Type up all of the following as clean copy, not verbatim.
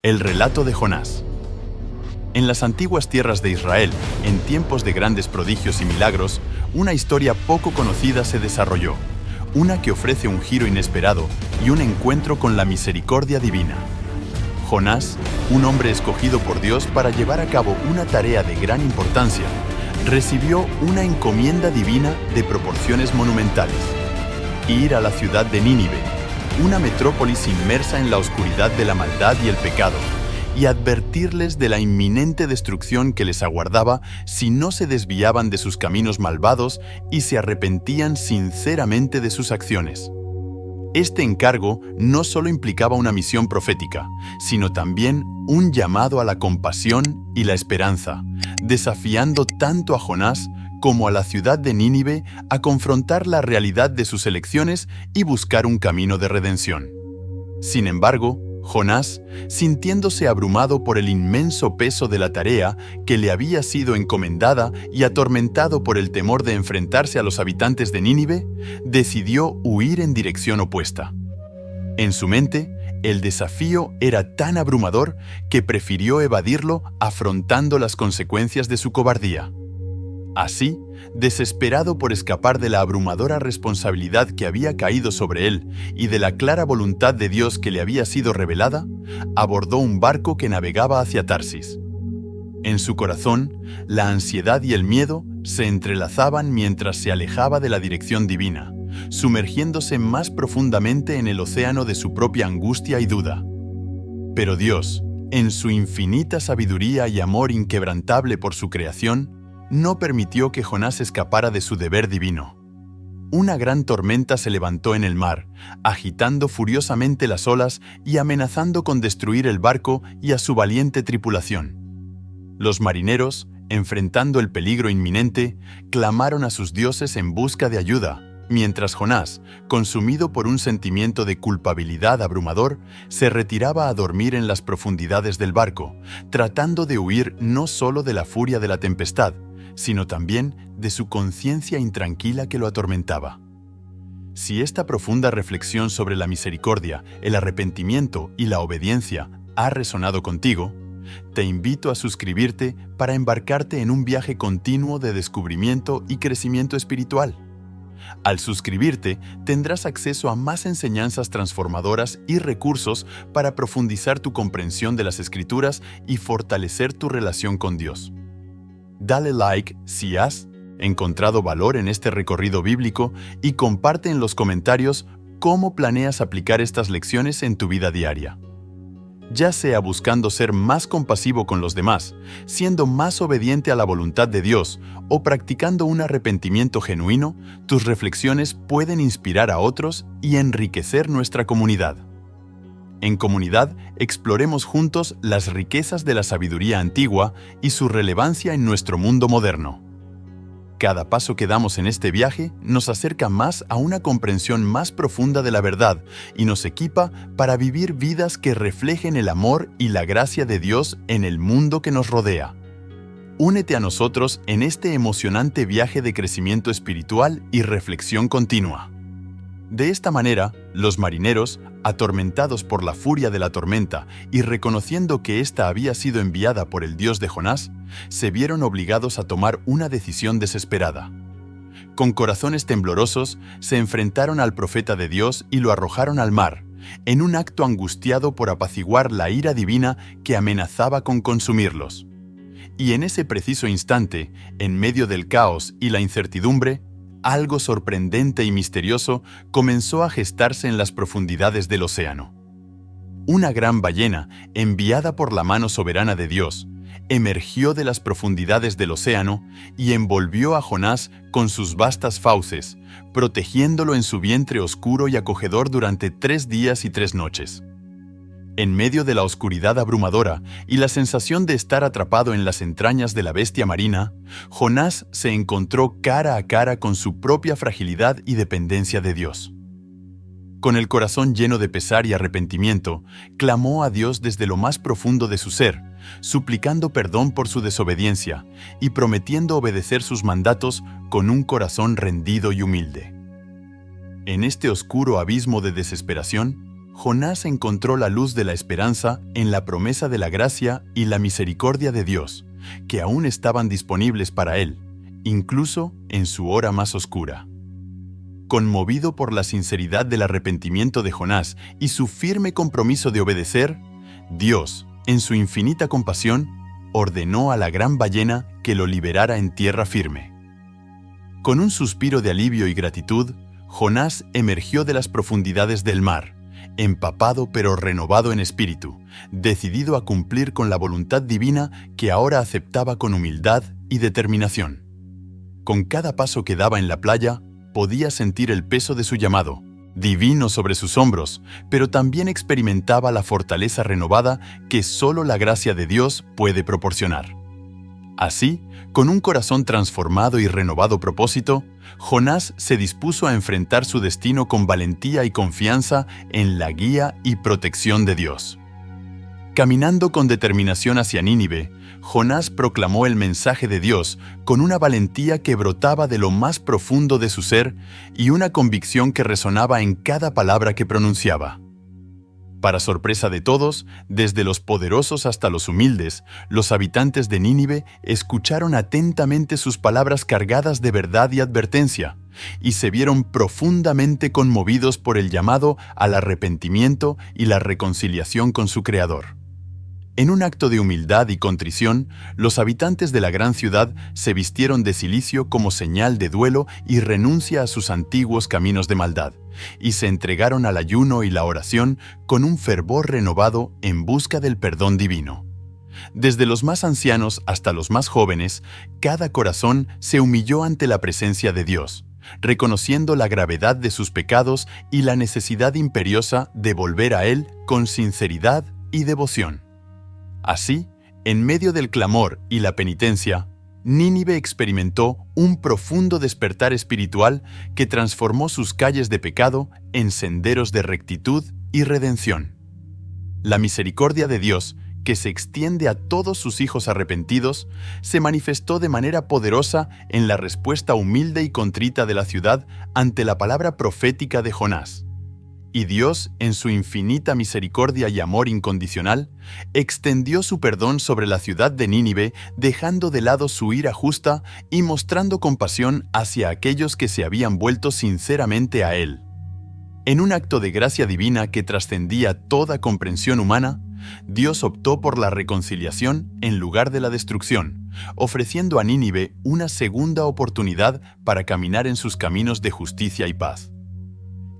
El relato de Jonás. En las antiguas tierras de Israel, en tiempos de grandes prodigios y milagros, una historia poco conocida se desarrolló, una que ofrece un giro inesperado y un encuentro con la misericordia divina. Jonás, un hombre escogido por Dios para llevar a cabo una tarea de gran importancia, recibió una encomienda divina de proporciones monumentales: ir a la ciudad de Nínive, una metrópolis inmersa en la oscuridad de la maldad y el pecado, y advertirles de la inminente destrucción que les aguardaba si no se desviaban de sus caminos malvados y se arrepentían sinceramente de sus acciones. Este encargo no solo implicaba una misión profética, sino también un llamado a la compasión y la esperanza, desafiando tanto a Jonás como a la ciudad de Nínive a confrontar la realidad de sus elecciones y buscar un camino de redención. Sin embargo, Jonás, sintiéndose abrumado por el inmenso peso de la tarea que le había sido encomendada y atormentado por el temor de enfrentarse a los habitantes de Nínive, decidió huir en dirección opuesta. En su mente, el desafío era tan abrumador que prefirió evadirlo afrontando las consecuencias de su cobardía. Así, desesperado por escapar de la abrumadora responsabilidad que había caído sobre él y de la clara voluntad de Dios que le había sido revelada, abordó un barco que navegaba hacia Tarsis. En su corazón, la ansiedad y el miedo se entrelazaban mientras se alejaba de la dirección divina, sumergiéndose más profundamente en el océano de su propia angustia y duda. Pero Dios, en su infinita sabiduría y amor inquebrantable por su creación, no permitió que Jonás escapara de su deber divino. Una gran tormenta se levantó en el mar, agitando furiosamente las olas y amenazando con destruir el barco y a su valiente tripulación. Los marineros, enfrentando el peligro inminente, clamaron a sus dioses en busca de ayuda, mientras Jonás, consumido por un sentimiento de culpabilidad abrumador, se retiraba a dormir en las profundidades del barco, tratando de huir no solo de la furia de la tempestad, sino también de su conciencia intranquila que lo atormentaba. Si esta profunda reflexión sobre la misericordia, el arrepentimiento y la obediencia ha resonado contigo, te invito a suscribirte para embarcarte en un viaje continuo de descubrimiento y crecimiento espiritual. Al suscribirte, tendrás acceso a más enseñanzas transformadoras y recursos para profundizar tu comprensión de las Escrituras y fortalecer tu relación con Dios. Dale like si has encontrado valor en este recorrido bíblico y comparte en los comentarios cómo planeas aplicar estas lecciones en tu vida diaria. Ya sea buscando ser más compasivo con los demás, siendo más obediente a la voluntad de Dios o practicando un arrepentimiento genuino, tus reflexiones pueden inspirar a otros y enriquecer nuestra comunidad. En comunidad, exploremos juntos las riquezas de la sabiduría antigua y su relevancia en nuestro mundo moderno. Cada paso que damos en este viaje nos acerca más a una comprensión más profunda de la verdad y nos equipa para vivir vidas que reflejen el amor y la gracia de Dios en el mundo que nos rodea. Únete a nosotros en este emocionante viaje de crecimiento espiritual y reflexión continua. De esta manera, los marineros, atormentados por la furia de la tormenta y reconociendo que ésta había sido enviada por el Dios de Jonás, se vieron obligados a tomar una decisión desesperada. Con corazones temblorosos, se enfrentaron al profeta de Dios y lo arrojaron al mar, en un acto angustiado por apaciguar la ira divina que amenazaba con consumirlos. Y en ese preciso instante, en medio del caos y la incertidumbre, algo sorprendente y misterioso comenzó a gestarse en las profundidades del océano. Una gran ballena, enviada por la mano soberana de Dios, emergió de las profundidades del océano y envolvió a Jonás con sus vastas fauces, protegiéndolo en su vientre oscuro y acogedor durante 3 días y 3 noches. En medio de la oscuridad abrumadora y la sensación de estar atrapado en las entrañas de la bestia marina, Jonás se encontró cara a cara con su propia fragilidad y dependencia de Dios. Con el corazón lleno de pesar y arrepentimiento, clamó a Dios desde lo más profundo de su ser, suplicando perdón por su desobediencia y prometiendo obedecer sus mandatos con un corazón rendido y humilde. En este oscuro abismo de desesperación, Jonás encontró la luz de la esperanza en la promesa de la gracia y la misericordia de Dios, que aún estaban disponibles para él, incluso en su hora más oscura. Conmovido por la sinceridad del arrepentimiento de Jonás y su firme compromiso de obedecer, Dios, en su infinita compasión, ordenó a la gran ballena que lo liberara en tierra firme. Con un suspiro de alivio y gratitud, Jonás emergió de las profundidades del mar, empapado pero renovado en espíritu, decidido a cumplir con la voluntad divina que ahora aceptaba con humildad y determinación. Con cada paso que daba en la playa, podía sentir el peso de su llamado, divino sobre sus hombros, pero también experimentaba la fortaleza renovada que solo la gracia de Dios puede proporcionar. Así, con un corazón transformado y renovado propósito, Jonás se dispuso a enfrentar su destino con valentía y confianza en la guía y protección de Dios. Caminando con determinación hacia Nínive, Jonás proclamó el mensaje de Dios con una valentía que brotaba de lo más profundo de su ser y una convicción que resonaba en cada palabra que pronunciaba. Para sorpresa de todos, desde los poderosos hasta los humildes, los habitantes de Nínive escucharon atentamente sus palabras cargadas de verdad y advertencia, y se vieron profundamente conmovidos por el llamado al arrepentimiento y la reconciliación con su Creador. En un acto de humildad y contrición, los habitantes de la gran ciudad se vistieron de cilicio como señal de duelo y renuncia a sus antiguos caminos de maldad, y se entregaron al ayuno y la oración con un fervor renovado en busca del perdón divino. Desde los más ancianos hasta los más jóvenes, cada corazón se humilló ante la presencia de Dios, reconociendo la gravedad de sus pecados y la necesidad imperiosa de volver a Él con sinceridad y devoción. Así, en medio del clamor y la penitencia, Nínive experimentó un profundo despertar espiritual que transformó sus calles de pecado en senderos de rectitud y redención. La misericordia de Dios, que se extiende a todos sus hijos arrepentidos, se manifestó de manera poderosa en la respuesta humilde y contrita de la ciudad ante la palabra profética de Jonás. Y Dios, en su infinita misericordia y amor incondicional, extendió su perdón sobre la ciudad de Nínive, dejando de lado su ira justa y mostrando compasión hacia aquellos que se habían vuelto sinceramente a Él. En un acto de gracia divina que trascendía toda comprensión humana, Dios optó por la reconciliación en lugar de la destrucción, ofreciendo a Nínive una segunda oportunidad para caminar en sus caminos de justicia y paz.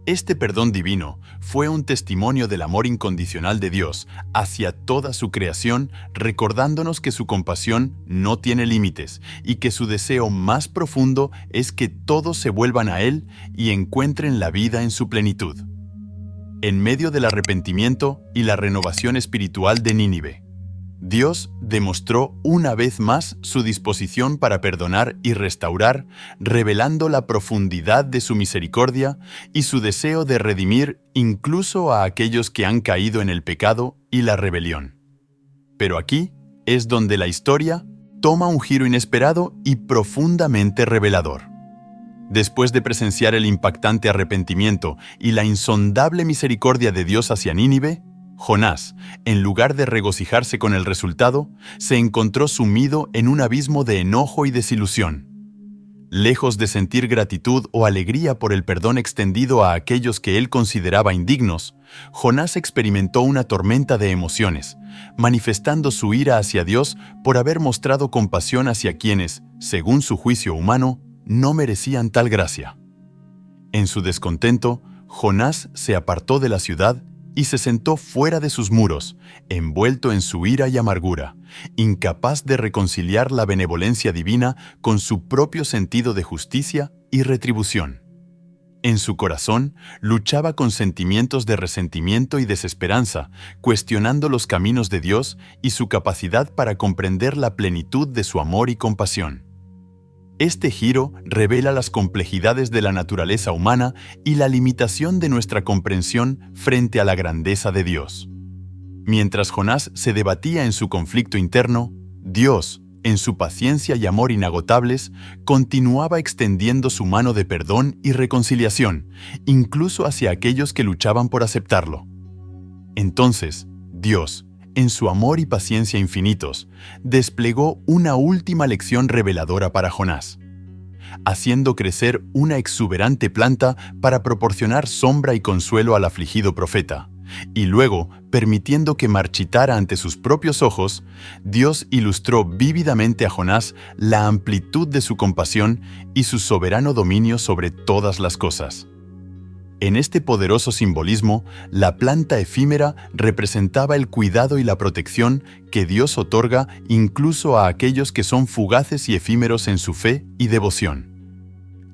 Este perdón divino fue un testimonio del amor incondicional de Dios hacia toda su creación, recordándonos que su compasión no tiene límites y que su deseo más profundo es que todos se vuelvan a Él y encuentren la vida en su plenitud. En medio del arrepentimiento y la renovación espiritual de Nínive, Dios demostró una vez más su disposición para perdonar y restaurar, revelando la profundidad de su misericordia y su deseo de redimir incluso a aquellos que han caído en el pecado y la rebelión. Pero aquí es donde la historia toma un giro inesperado y profundamente revelador. Después de presenciar el impactante arrepentimiento y la insondable misericordia de Dios hacia Nínive, Jonás, en lugar de regocijarse con el resultado, se encontró sumido en un abismo de enojo y desilusión. Lejos de sentir gratitud o alegría por el perdón extendido a aquellos que él consideraba indignos, Jonás experimentó una tormenta de emociones, manifestando su ira hacia Dios por haber mostrado compasión hacia quienes, según su juicio humano, no merecían tal gracia. En su descontento, Jonás se apartó de la ciudad y se sentó fuera de sus muros, envuelto en su ira y amargura, incapaz de reconciliar la benevolencia divina con su propio sentido de justicia y retribución. En su corazón luchaba con sentimientos de resentimiento y desesperanza, cuestionando los caminos de Dios y su capacidad para comprender la plenitud de su amor y compasión. Este giro revela las complejidades de la naturaleza humana y la limitación de nuestra comprensión frente a la grandeza de Dios. Mientras Jonás se debatía en su conflicto interno, Dios, en su paciencia y amor inagotables, continuaba extendiendo su mano de perdón y reconciliación, incluso hacia aquellos que luchaban por aceptarlo. Entonces, Dios, en su amor y paciencia infinitos, desplegó una última lección reveladora para Jonás, haciendo crecer una exuberante planta para proporcionar sombra y consuelo al afligido profeta, y luego, permitiendo que marchitara ante sus propios ojos, Dios ilustró vívidamente a Jonás la amplitud de su compasión y su soberano dominio sobre todas las cosas. En este poderoso simbolismo, la planta efímera representaba el cuidado y la protección que Dios otorga incluso a aquellos que son fugaces y efímeros en su fe y devoción.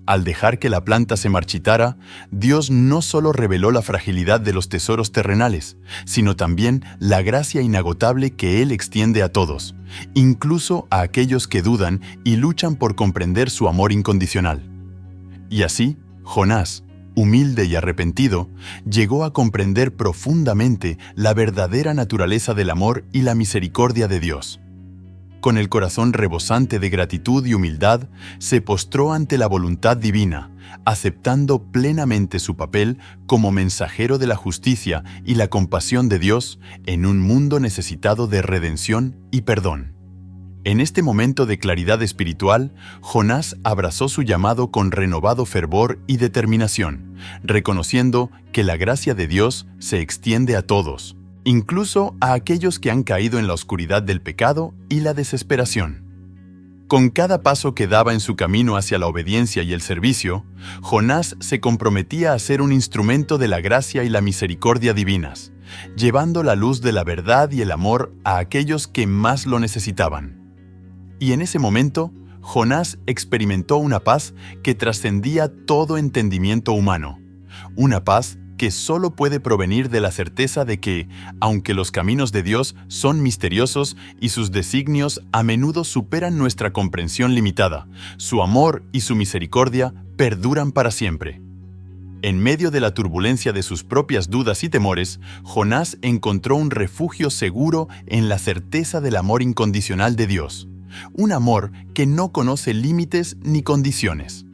Al dejar que la planta se marchitara, Dios no solo reveló la fragilidad de los tesoros terrenales, sino también la gracia inagotable que Él extiende a todos, incluso a aquellos que dudan y luchan por comprender su amor incondicional. Y así, Jonás, humilde y arrepentido, llegó a comprender profundamente la verdadera naturaleza del amor y la misericordia de Dios. Con el corazón rebosante de gratitud y humildad, se postró ante la voluntad divina, aceptando plenamente su papel como mensajero de la justicia y la compasión de Dios en un mundo necesitado de redención y perdón. En este momento de claridad espiritual, Jonás abrazó su llamado con renovado fervor y determinación, reconociendo que la gracia de Dios se extiende a todos, incluso a aquellos que han caído en la oscuridad del pecado y la desesperación. Con cada paso que daba en su camino hacia la obediencia y el servicio, Jonás se comprometía a ser un instrumento de la gracia y la misericordia divinas, llevando la luz de la verdad y el amor a aquellos que más lo necesitaban. Y en ese momento, Jonás experimentó una paz que trascendía todo entendimiento humano, una paz que solo puede provenir de la certeza de que, aunque los caminos de Dios son misteriosos y sus designios a menudo superan nuestra comprensión limitada, su amor y su misericordia perduran para siempre. En medio de la turbulencia de sus propias dudas y temores, Jonás encontró un refugio seguro en la certeza del amor incondicional de Dios, un amor que no conoce límites ni condiciones.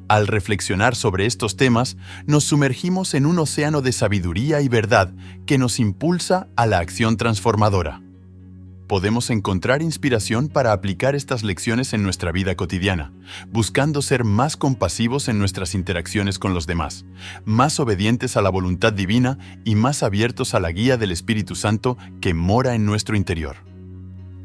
Al reflexionar sobre estos temas, nos sumergimos en un océano de sabiduría y verdad que nos impulsa a la acción transformadora. Podemos encontrar inspiración para aplicar estas lecciones en nuestra vida cotidiana, buscando ser más compasivos en nuestras interacciones con los demás, más obedientes a la voluntad divina y más abiertos a la guía del Espíritu Santo que mora en nuestro interior.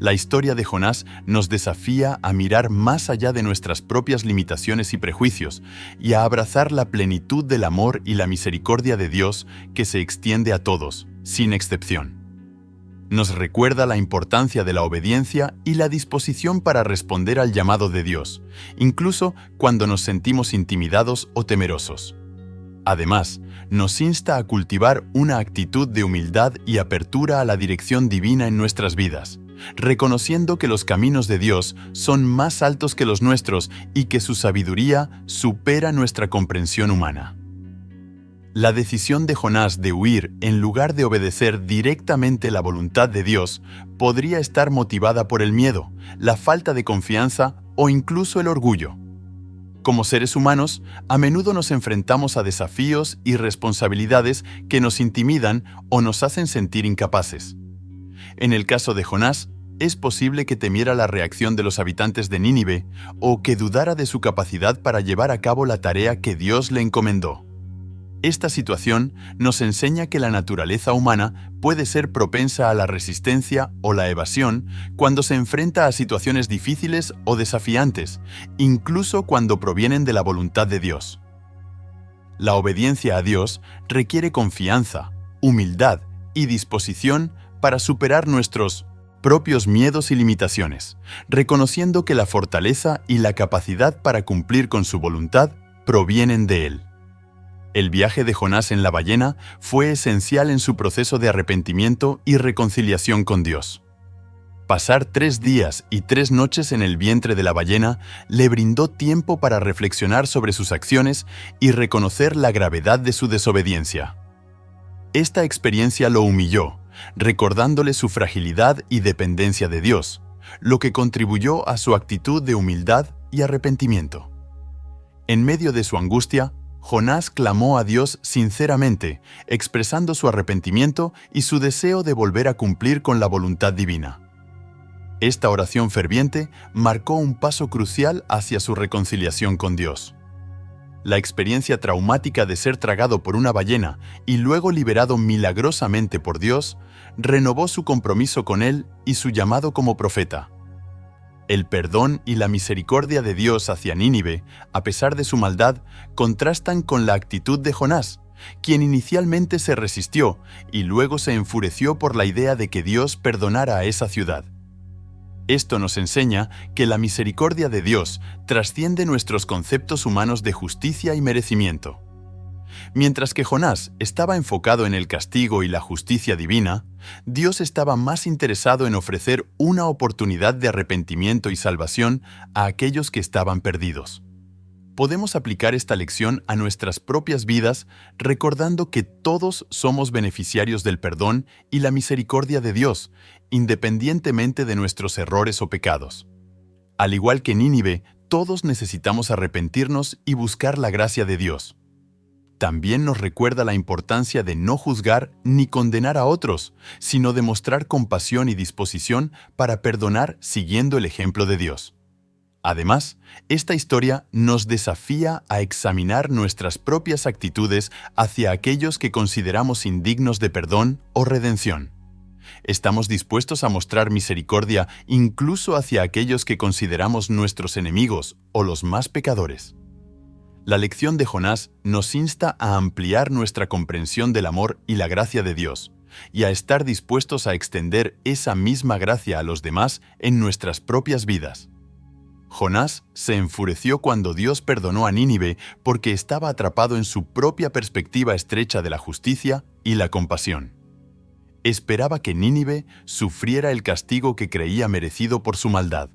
La historia de Jonás nos desafía a mirar más allá de nuestras propias limitaciones y prejuicios y a abrazar la plenitud del amor y la misericordia de Dios que se extiende a todos, sin excepción. Nos recuerda la importancia de la obediencia y la disposición para responder al llamado de Dios, incluso cuando nos sentimos intimidados o temerosos. Además, nos insta a cultivar una actitud de humildad y apertura a la dirección divina en nuestras vidas, reconociendo que los caminos de Dios son más altos que los nuestros y que su sabiduría supera nuestra comprensión humana. La decisión de Jonás de huir en lugar de obedecer directamente la voluntad de Dios podría estar motivada por el miedo, la falta de confianza o incluso el orgullo. Como seres humanos, a menudo nos enfrentamos a desafíos y responsabilidades que nos intimidan o nos hacen sentir incapaces. En el caso de Jonás, es posible que temiera la reacción de los habitantes de Nínive o que dudara de su capacidad para llevar a cabo la tarea que Dios le encomendó. Esta situación nos enseña que la naturaleza humana puede ser propensa a la resistencia o la evasión cuando se enfrenta a situaciones difíciles o desafiantes, incluso cuando provienen de la voluntad de Dios. La obediencia a Dios requiere confianza, humildad y disposición para superar nuestros propios miedos y limitaciones, reconociendo que la fortaleza y la capacidad para cumplir con su voluntad provienen de Él. El viaje de Jonás en la ballena fue esencial en su proceso de arrepentimiento y reconciliación con Dios. Pasar 3 días y 3 noches en el vientre de la ballena le brindó tiempo para reflexionar sobre sus acciones y reconocer la gravedad de su desobediencia. Esta experiencia lo humilló, recordándole su fragilidad y dependencia de Dios, lo que contribuyó a su actitud de humildad y arrepentimiento. En medio de su angustia, Jonás clamó a Dios sinceramente, expresando su arrepentimiento y su deseo de volver a cumplir con la voluntad divina. Esta oración ferviente marcó un paso crucial hacia su reconciliación con Dios. La experiencia traumática de ser tragado por una ballena y luego liberado milagrosamente por Dios renovó su compromiso con Él y su llamado como profeta. El perdón y la misericordia de Dios hacia Nínive, a pesar de su maldad, contrastan con la actitud de Jonás, quien inicialmente se resistió y luego se enfureció por la idea de que Dios perdonara a esa ciudad. Esto nos enseña que la misericordia de Dios trasciende nuestros conceptos humanos de justicia y merecimiento. Mientras que Jonás estaba enfocado en el castigo y la justicia divina, Dios estaba más interesado en ofrecer una oportunidad de arrepentimiento y salvación a aquellos que estaban perdidos. Podemos aplicar esta lección a nuestras propias vidas recordando que todos somos beneficiarios del perdón y la misericordia de Dios, independientemente de nuestros errores o pecados. Al igual que Nínive, todos necesitamos arrepentirnos y buscar la gracia de Dios. También nos recuerda la importancia de no juzgar ni condenar a otros, sino demostrar compasión y disposición para perdonar siguiendo el ejemplo de Dios. Además, esta historia nos desafía a examinar nuestras propias actitudes hacia aquellos que consideramos indignos de perdón o redención. ¿Estamos dispuestos a mostrar misericordia incluso hacia aquellos que consideramos nuestros enemigos o los más pecadores? La lección de Jonás nos insta a ampliar nuestra comprensión del amor y la gracia de Dios, y a estar dispuestos a extender esa misma gracia a los demás en nuestras propias vidas. Jonás se enfureció cuando Dios perdonó a Nínive porque estaba atrapado en su propia perspectiva estrecha de la justicia y la compasión. Esperaba que Nínive sufriera el castigo que creía merecido por su maldad.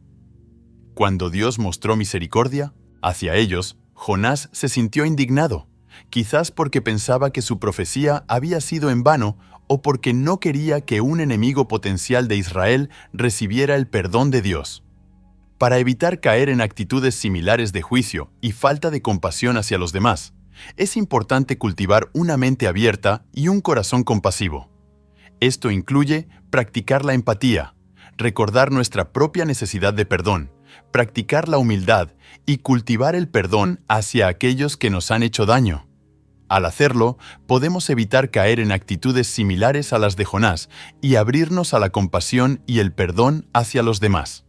Cuando Dios mostró misericordia hacia ellos, Jonás se sintió indignado, quizás porque pensaba que su profecía había sido en vano o porque no quería que un enemigo potencial de Israel recibiera el perdón de Dios. Para evitar caer en actitudes similares de juicio y falta de compasión hacia los demás, es importante cultivar una mente abierta y un corazón compasivo. Esto incluye practicar la empatía, recordar nuestra propia necesidad de perdón, practicar la humildad y cultivar el perdón hacia aquellos que nos han hecho daño. Al hacerlo, podemos evitar caer en actitudes similares a las de Jonás y abrirnos a la compasión y el perdón hacia los demás.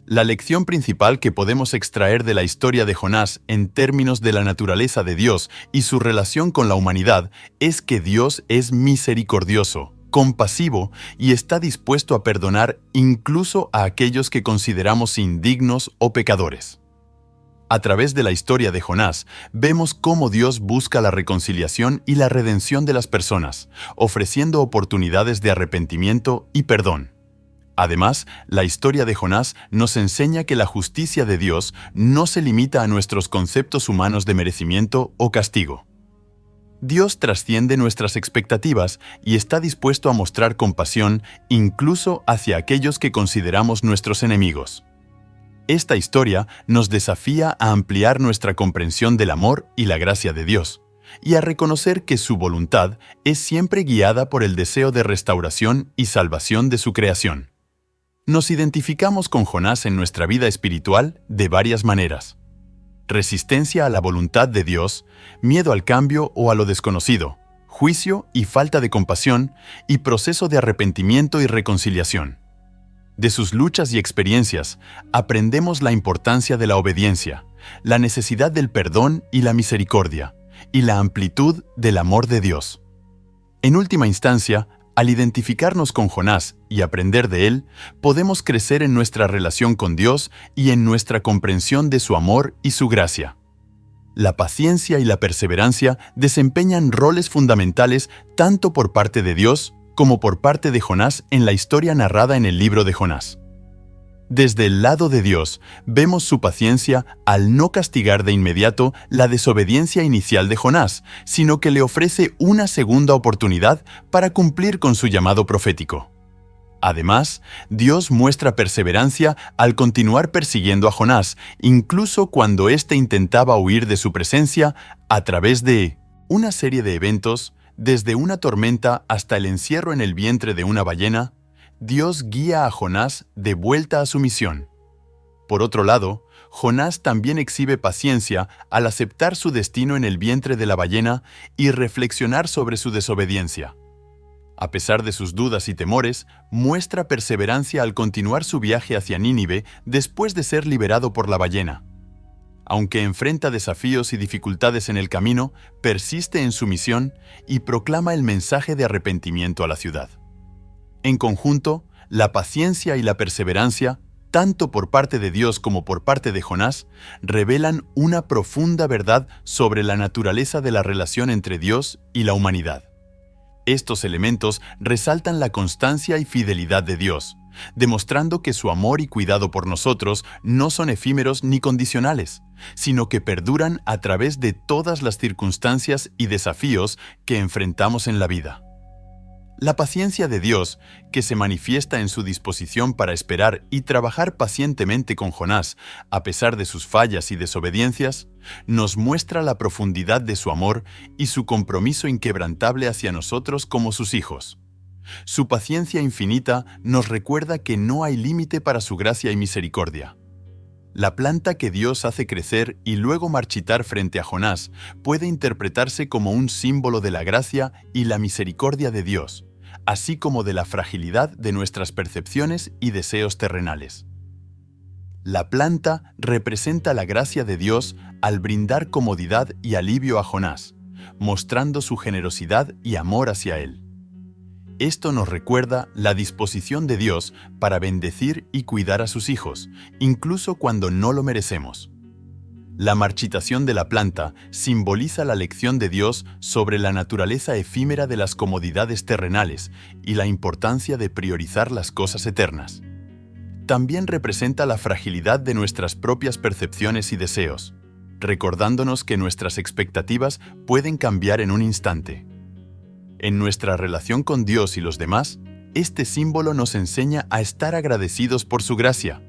La lección principal que podemos extraer de la historia de Jonás en términos de la naturaleza de Dios y su relación con la humanidad es que Dios es misericordioso, compasivo y está dispuesto a perdonar incluso a aquellos que consideramos indignos o pecadores. A través de la historia de Jonás, vemos cómo Dios busca la reconciliación y la redención de las personas, ofreciendo oportunidades de arrepentimiento y perdón. Además, la historia de Jonás nos enseña que la justicia de Dios no se limita a nuestros conceptos humanos de merecimiento o castigo. Dios trasciende nuestras expectativas y está dispuesto a mostrar compasión incluso hacia aquellos que consideramos nuestros enemigos. Esta historia nos desafía a ampliar nuestra comprensión del amor y la gracia de Dios, y a reconocer que su voluntad es siempre guiada por el deseo de restauración y salvación de su creación. Nos identificamos con Jonás en nuestra vida espiritual de varias maneras: resistencia a la voluntad de Dios, miedo al cambio o a lo desconocido, juicio y falta de compasión, y proceso de arrepentimiento y reconciliación. De sus luchas y experiencias, aprendemos la importancia de la obediencia, la necesidad del perdón y la misericordia, y la amplitud del amor de Dios. En última instancia, al identificarnos con Jonás y aprender de él, podemos crecer en nuestra relación con Dios y en nuestra comprensión de su amor y su gracia. La paciencia y la perseverancia desempeñan roles fundamentales tanto por parte de Dios como por parte de Jonás en la historia narrada en el libro de Jonás. Desde el lado de Dios, vemos su paciencia al no castigar de inmediato la desobediencia inicial de Jonás, sino que le ofrece una segunda oportunidad para cumplir con su llamado profético. Además, Dios muestra perseverancia al continuar persiguiendo a Jonás, incluso cuando éste intentaba huir de su presencia a través de una serie de eventos, desde una tormenta hasta el encierro en el vientre de una ballena. Dios guía a Jonás de vuelta a su misión. Por otro lado, Jonás también exhibe paciencia al aceptar su destino en el vientre de la ballena y reflexionar sobre su desobediencia. A pesar de sus dudas y temores, muestra perseverancia al continuar su viaje hacia Nínive después de ser liberado por la ballena. Aunque enfrenta desafíos y dificultades en el camino, persiste en su misión y proclama el mensaje de arrepentimiento a la ciudad. En conjunto, la paciencia y la perseverancia, tanto por parte de Dios como por parte de Jonás, revelan una profunda verdad sobre la naturaleza de la relación entre Dios y la humanidad. Estos elementos resaltan la constancia y fidelidad de Dios, demostrando que su amor y cuidado por nosotros no son efímeros ni condicionales, sino que perduran a través de todas las circunstancias y desafíos que enfrentamos en la vida. La paciencia de Dios, que se manifiesta en su disposición para esperar y trabajar pacientemente con Jonás, a pesar de sus fallas y desobediencias, nos muestra la profundidad de su amor y su compromiso inquebrantable hacia nosotros como sus hijos. Su paciencia infinita nos recuerda que no hay límite para su gracia y misericordia. La planta que Dios hace crecer y luego marchitar frente a Jonás puede interpretarse como un símbolo de la gracia y la misericordia de Dios, así como de la fragilidad de nuestras percepciones y deseos terrenales. La planta representa la gracia de Dios al brindar comodidad y alivio a Jonás, mostrando su generosidad y amor hacia él. Esto nos recuerda la disposición de Dios para bendecir y cuidar a sus hijos, incluso cuando no lo merecemos. La marchitación de la planta simboliza la lección de Dios sobre la naturaleza efímera de las comodidades terrenales y la importancia de priorizar las cosas eternas. También representa la fragilidad de nuestras propias percepciones y deseos, recordándonos que nuestras expectativas pueden cambiar en un instante. En nuestra relación con Dios y los demás, este símbolo nos enseña a estar agradecidos por su gracia,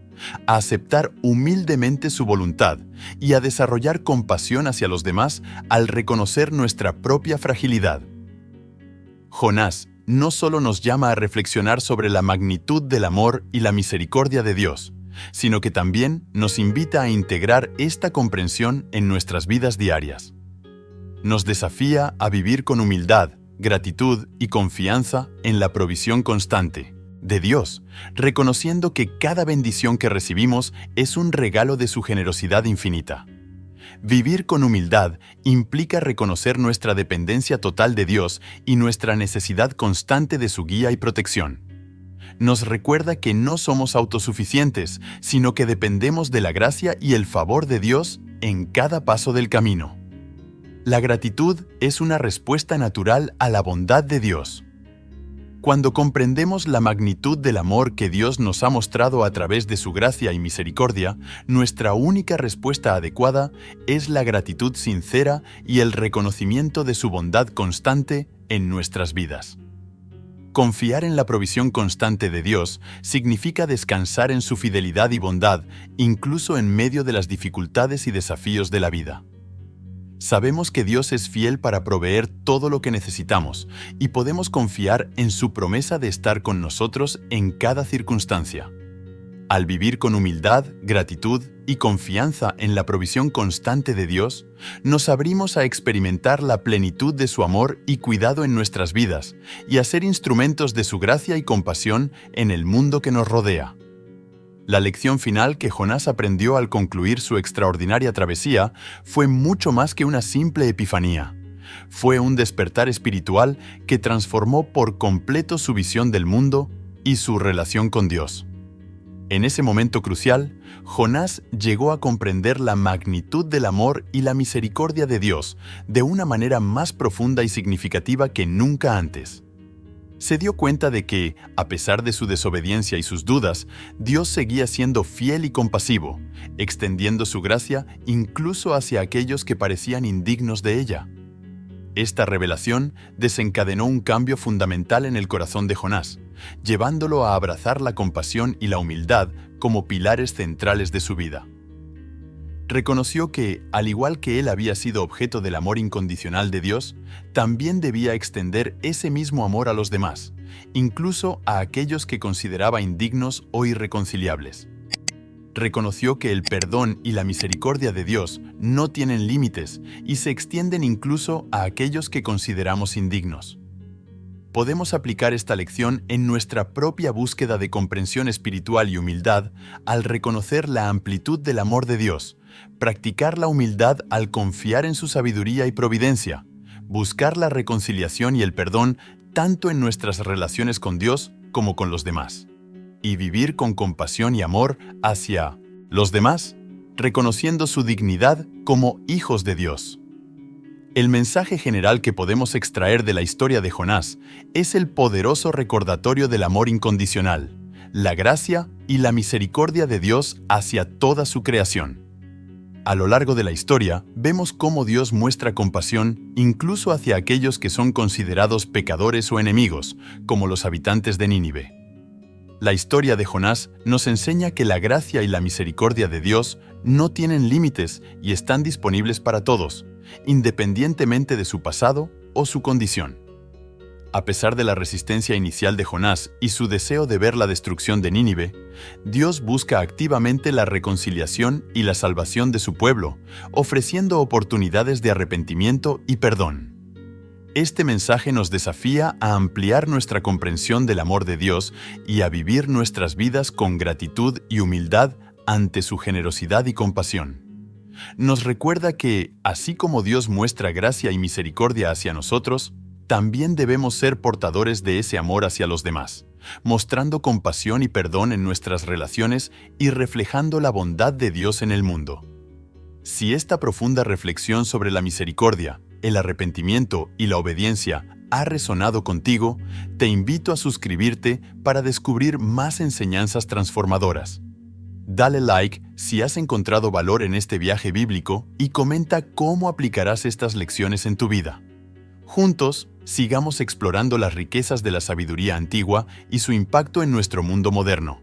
a aceptar humildemente su voluntad y a desarrollar compasión hacia los demás al reconocer nuestra propia fragilidad. Jonás no solo nos llama a reflexionar sobre la magnitud del amor y la misericordia de Dios, sino que también nos invita a integrar esta comprensión en nuestras vidas diarias. Nos desafía a vivir con humildad, gratitud y confianza en la provisión constante de Dios, reconociendo que cada bendición que recibimos es un regalo de su generosidad infinita. Vivir con humildad implica reconocer nuestra dependencia total de Dios y nuestra necesidad constante de su guía y protección. Nos recuerda que no somos autosuficientes, sino que dependemos de la gracia y el favor de Dios en cada paso del camino. La gratitud es una respuesta natural a la bondad de Dios. Cuando comprendemos la magnitud del amor que Dios nos ha mostrado a través de su gracia y misericordia, nuestra única respuesta adecuada es la gratitud sincera y el reconocimiento de su bondad constante en nuestras vidas. Confiar en la provisión constante de Dios significa descansar en su fidelidad y bondad, incluso en medio de las dificultades y desafíos de la vida. Sabemos que Dios es fiel para proveer todo lo que necesitamos y podemos confiar en su promesa de estar con nosotros en cada circunstancia. Al vivir con humildad, gratitud y confianza en la provisión constante de Dios, nos abrimos a experimentar la plenitud de su amor y cuidado en nuestras vidas y a ser instrumentos de su gracia y compasión en el mundo que nos rodea. La lección final que Jonás aprendió al concluir su extraordinaria travesía fue mucho más que una simple epifanía. Fue un despertar espiritual que transformó por completo su visión del mundo y su relación con Dios. En ese momento crucial, Jonás llegó a comprender la magnitud del amor y la misericordia de Dios de una manera más profunda y significativa que nunca antes. Se dio cuenta de que, a pesar de su desobediencia y sus dudas, Dios seguía siendo fiel y compasivo, extendiendo su gracia incluso hacia aquellos que parecían indignos de ella. Esta revelación desencadenó un cambio fundamental en el corazón de Jonás, llevándolo a abrazar la compasión y la humildad como pilares centrales de su vida. Reconoció que, al igual que él había sido objeto del amor incondicional de Dios, también debía extender ese mismo amor a los demás, incluso a aquellos que consideraba indignos o irreconciliables. Reconoció que el perdón y la misericordia de Dios no tienen límites y se extienden incluso a aquellos que consideramos indignos. Podemos aplicar esta lección en nuestra propia búsqueda de comprensión espiritual y humildad al reconocer la amplitud del amor de Dios, practicar la humildad al confiar en su sabiduría y providencia, buscar la reconciliación y el perdón tanto en nuestras relaciones con Dios como con los demás, y vivir con compasión y amor hacia los demás, reconociendo su dignidad como hijos de Dios. El mensaje general que podemos extraer de la historia de Jonás es el poderoso recordatorio del amor incondicional, la gracia y la misericordia de Dios hacia toda su creación. A lo largo de la historia, vemos cómo Dios muestra compasión incluso hacia aquellos que son considerados pecadores o enemigos, como los habitantes de Nínive. La historia de Jonás nos enseña que la gracia y la misericordia de Dios no tienen límites y están disponibles para todos, independientemente de su pasado o su condición. A pesar de la resistencia inicial de Jonás y su deseo de ver la destrucción de Nínive, Dios busca activamente la reconciliación y la salvación de su pueblo, ofreciendo oportunidades de arrepentimiento y perdón. Este mensaje nos desafía a ampliar nuestra comprensión del amor de Dios y a vivir nuestras vidas con gratitud y humildad ante su generosidad y compasión. Nos recuerda que, así como Dios muestra gracia y misericordia hacia nosotros, también debemos ser portadores de ese amor hacia los demás, mostrando compasión y perdón en nuestras relaciones y reflejando la bondad de Dios en el mundo. Si esta profunda reflexión sobre la misericordia, el arrepentimiento y la obediencia ha resonado contigo, te invito a suscribirte para descubrir más enseñanzas transformadoras. Dale like si has encontrado valor en este viaje bíblico y comenta cómo aplicarás estas lecciones en tu vida. Juntos, sigamos explorando las riquezas de la sabiduría antigua y su impacto en nuestro mundo moderno.